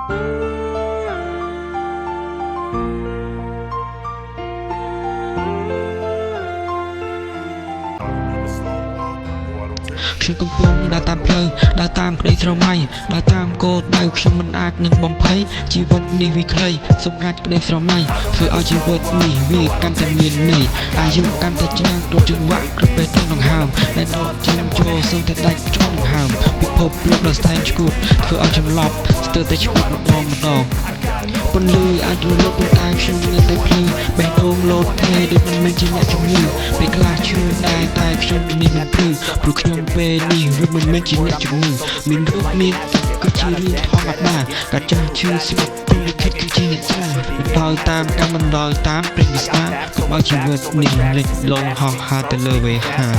ខ្ញុំកំពុងដើរតាមផ្លូវដើរតាមក្តីស្រមៃដើរតាមគោលដៅខ្ញុំមិនអាចនឹងបំភ័យជីវិតនេះវាខ្លីសម្រាប់ក្តីស្រមៃធ្វើឲ្យជីវិតនេះវាកាន់តែមានន័យអាយុកាន់តែច្រើនដូចចង្វាក់គ្រប់ពេលទៅដង្ហើមដែលដកចេញចូលសឹងតែដាច់ឆ្លងដង្ហើមពិភពលោកដ៏ស្ថែងឈួតធ្វើឲ្យចំឡប់ស្ទើរតែឈួតម្ដងពន្លឺអាចរលត់ទៅតាមខ្ញុំនៅតែភ្លឺបេះដូងលោតទេដូចមិនមែនជាអ្នកជំងឺពេលខ្លះឈឺដែរតែខ្ញុំនេះមិនភ្លឺព្រោះខ្ញុំពេលនេះវាមិនមែនជាអ្នកជំងឺមានរូបមានគឺជារឿងធម្មតាការចាស់ឈឺស្លាប់ព្រមវិខិតគឺជាអ្នកចាស់ដោយតាមកម្មបណ្ដោយតាមព្រះវិស្តាកុំឲ្យជីវិតនេះលេចលងហោះហើរទៅលើវេហា